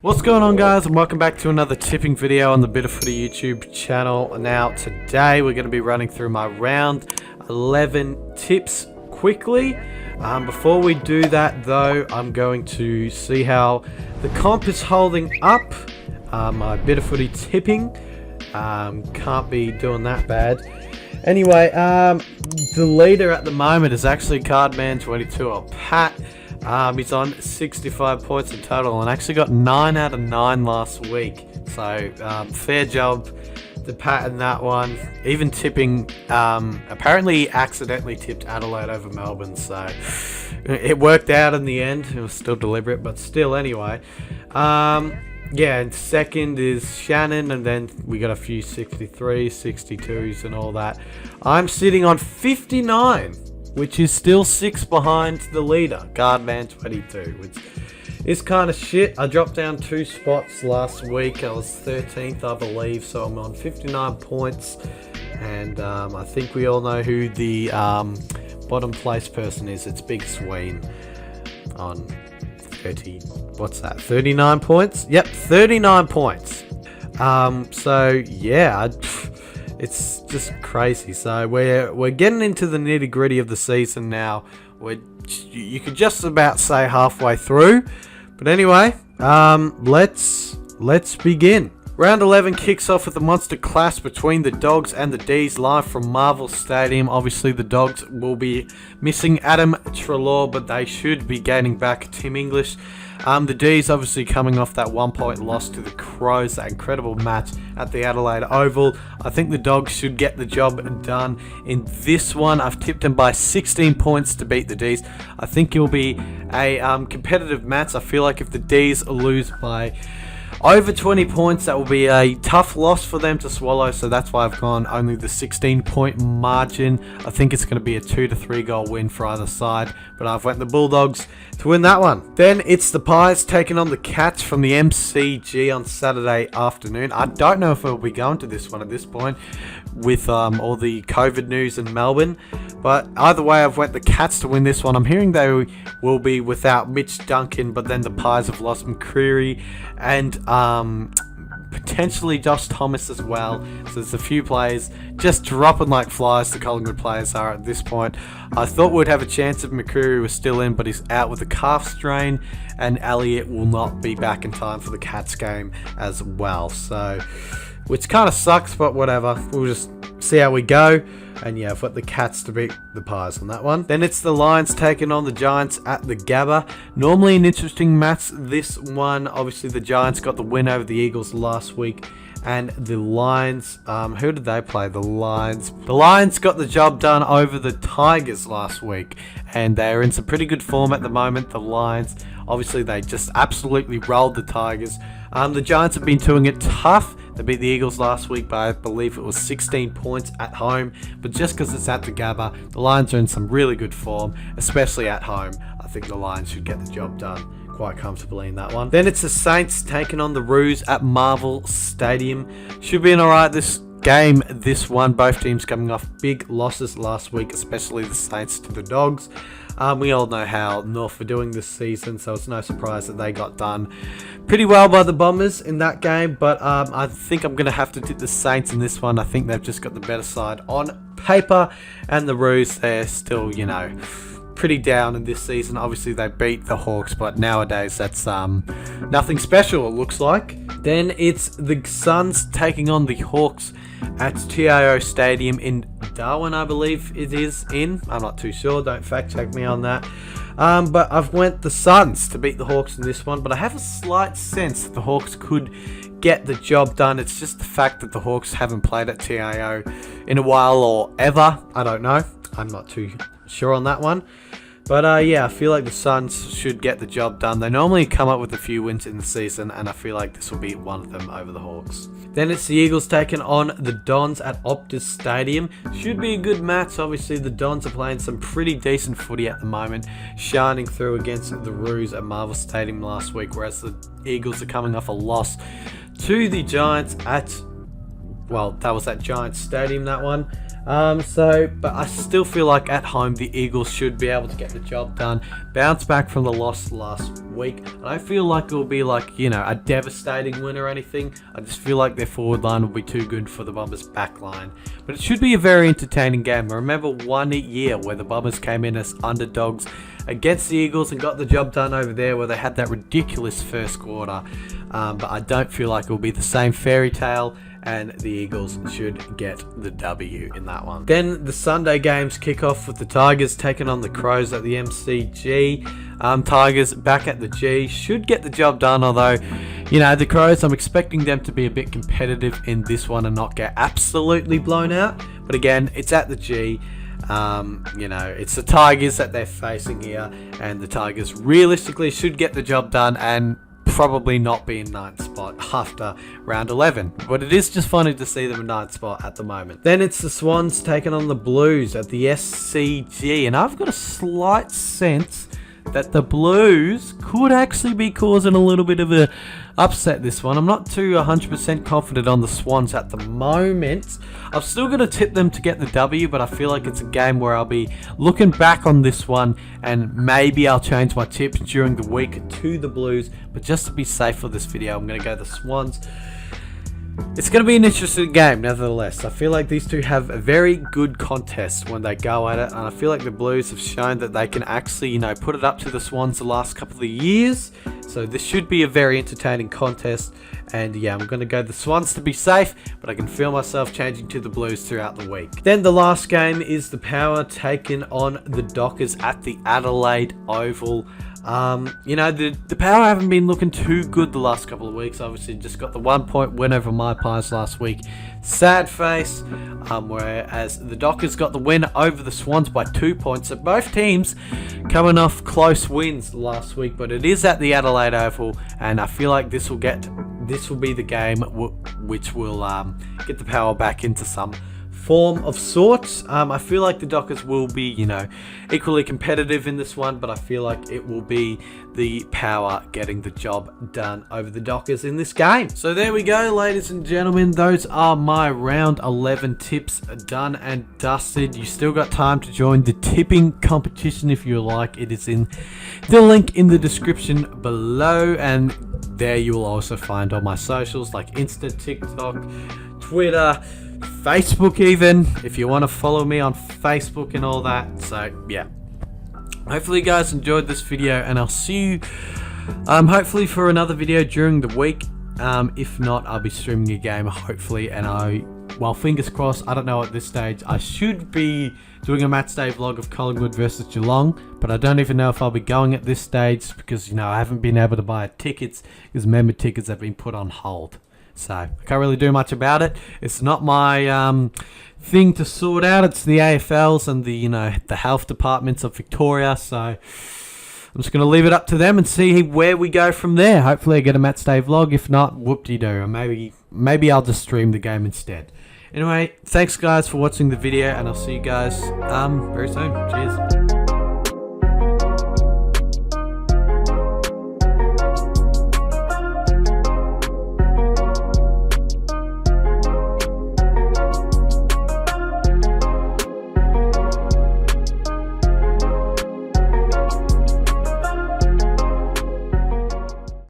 What's going on, guys, and welcome back to another tipping video on the Bit of Footy YouTube channel. Now today we're going to be running through my round 11 tips quickly. Before we do that though, I'm going to see how the comp is holding up. My Bit of Footy tipping can't be doing that bad. Anyway, the leader at the moment is actually Cardman22 or Pat. He's on 65 points in total and actually got 9 out of 9 last week. So, fair job to Pat in that one. Even tipping, apparently he accidentally tipped Adelaide over Melbourne. So, it worked out in the end. It was still deliberate, but still anyway. Yeah, and second is Shannon, and then we got a few 63s, 62s and all that. I'm sitting on 59. Which is still 6 behind the leader, Cardman22, which is kind of shit. I dropped down 2 spots last week. I was 13th, I believe, so I'm on 59 points. And I think we all know who the bottom place person is. It's Big Sween on 39 points? Yep, 39 points. So, yeah, it's just crazy. So we're getting into the nitty gritty of the season now. You could just about say halfway through. But anyway, let's begin. Round 11 kicks off with a monster clash between the Dogs and the D's live from Marvel Stadium. Obviously the Dogs will be missing Adam Treloar, but they should be gaining back Tim English. The D's obviously coming off that 1-point loss to the Crows, that incredible match at the Adelaide Oval. I think the Dogs should get the job done in this one. I've tipped them by 16 points to beat the D's. I think it'll be a competitive match. I feel like if the D's lose by over 20 points, that will be a tough loss for them to swallow, so that's why I've gone only the 16-point margin. I think it's going to be a 2 to 3 goal win for either side, but I've went the Bulldogs to win that one. Then it's the Pies taking on the Cats from the MCG on Saturday afternoon. I don't know if we'll be going to this one at this point with all the COVID news in Melbourne, but either way I've went the Cats to win this one. I'm hearing they will be without Mitch Duncan, but then the Pies have lost McCreary and potentially Josh Thomas as well. So there's a few players just dropping like flies. The Collingwood players are at this point. I thought we'd have a chance if McCreary was still in, but he's out with a calf strain, and Elliott will not be back in time for the Cats game as well. So, which kind of sucks, but whatever. We'll just see how we go. And yeah, I've got the Cats to beat the Pies on that one. Then it's the Lions taking on the Giants at the Gabba. Normally an interesting match, this one. Obviously the Giants got the win over the Eagles last week. And the Lions, who did they play? The Lions. The Lions got the job done over the Tigers last week. And they're in some pretty good form at the moment, the Lions. Obviously they just absolutely rolled the Tigers. The Giants have been doing it tough. They beat the Eagles last week by, I believe it was 16 points at home. But just because it's at the Gabba, the Lions are in some really good form, especially at home. I think the Lions should get the job done quite comfortably in that one. Then it's the Saints taking on the Roos at Marvel Stadium. Should be an alright this game, this one. Both teams coming off big losses last week, especially the Saints to the Dogs. We all know how North were doing this season, so it's no surprise that they got done pretty well by the Bombers in that game. But I think I'm going to have to tip the Saints in this one. I think they've just got the better side on paper, and the Roos, they're still, you know, pretty down in this season. Obviously they beat the Hawks, but nowadays that's nothing special, it looks like. Then it's the Suns taking on the Hawks at TIO Stadium in Darwin, I believe it is in. I'm not too sure, don't fact check me on that. But I've went the Suns to beat the Hawks in this one, but I have a slight sense that the Hawks could get the job done. It's just the fact that the Hawks haven't played at TIO in a while or ever. I don't know. I'm not too sure on that one. But yeah, I feel like the Suns should get the job done. They normally come up with a few wins in the season, and I feel like this will be one of them over the Hawks. Then it's the Eagles taking on the Dons at Optus Stadium. Should be a good match. Obviously, the Dons are playing some pretty decent footy at the moment, shining through against the Roos at Marvel Stadium last week, whereas the Eagles are coming off a loss to the Giants at, well, that was at Giants Stadium, that one. But I still feel like at home the Eagles should be able to get the job done, bounce back from the loss last week. I don't feel like it will be like, a devastating win or anything. I just feel like their forward line will be too good for the Bombers' back line. But it should be a very entertaining game. I remember one year where the Bombers came in as underdogs against the Eagles and got the job done over there, where they had that ridiculous first quarter. But I don't feel like it will be the same fairy tale, and the Eagles should get the W in that one. Then the Sunday games kick off with the Tigers taking on the Crows at the MCG. Tigers back at the G should get the job done, although, the Crows, I'm expecting them to be a bit competitive in this one and not get absolutely blown out. But again, it's at the G. It's the Tigers that they're facing here, and the Tigers realistically should get the job done and probably not be in 9th spot after round 11, but it is just funny to see them in 9th spot at the moment. Then it's the Swans taking on the Blues at the SCG, and I've got a slight sense that the Blues could actually be causing a little bit of a upset this one. I'm not too 100% confident on the Swans at the moment. I'm still going to tip them to get the W, but I feel like it's a game where I'll be looking back on this one and maybe I'll change my tip during the week to the Blues. But just to be safe for this video, I'm going to go the Swans. It's going to be an interesting game, nevertheless. I feel like these two have a very good contest when they go at it, and I feel like the Blues have shown that they can actually, put it up to the Swans the last couple of years. So this should be a very entertaining contest, and yeah, I'm going to go the Swans to be safe, but I can feel myself changing to the Blues throughout the week. Then the last game is the Power taking on the Dockers at the Adelaide Oval. The Power haven't been looking too good the last couple of weeks. Obviously, just got the 1 point win over my Pies last week. Sad face. Whereas the Dockers got the win over the Swans by 2 points. So both teams coming off close wins last week, but it is at the Adelaide Oval, and I feel like this will be the game which will get the Power back into some form of sorts. I feel like the Dockers will be, equally competitive in this one, but I feel like it will be the Power getting the job done over the Dockers in this game. So there we go, ladies and gentlemen. Those are my round 11 tips done and dusted. You still got time to join the tipping competition if you like. It is in the link in the description below, and there you will also find all my socials like Insta, TikTok, Twitter, Facebook even, if you want to follow me on Facebook and all that. So yeah, hopefully you guys enjoyed this video, and I'll see you hopefully for another video during the week. If not, I'll be streaming a game hopefully, and fingers crossed. I don't know at this stage. I should be doing a match day vlog of Collingwood versus Geelong, but I don't even know if I'll be going at this stage because I haven't been able to buy tickets because member tickets have been put on hold. So I can't really do much about it. It's not my thing to sort out. It's the AFLs and the health departments of Victoria. So I'm just going to leave it up to them and see where we go from there. Hopefully I get a match day vlog. If not, whoop-de-doo. Or maybe I'll just stream the game instead. Anyway, thanks guys for watching the video, and I'll see you guys very soon. Cheers.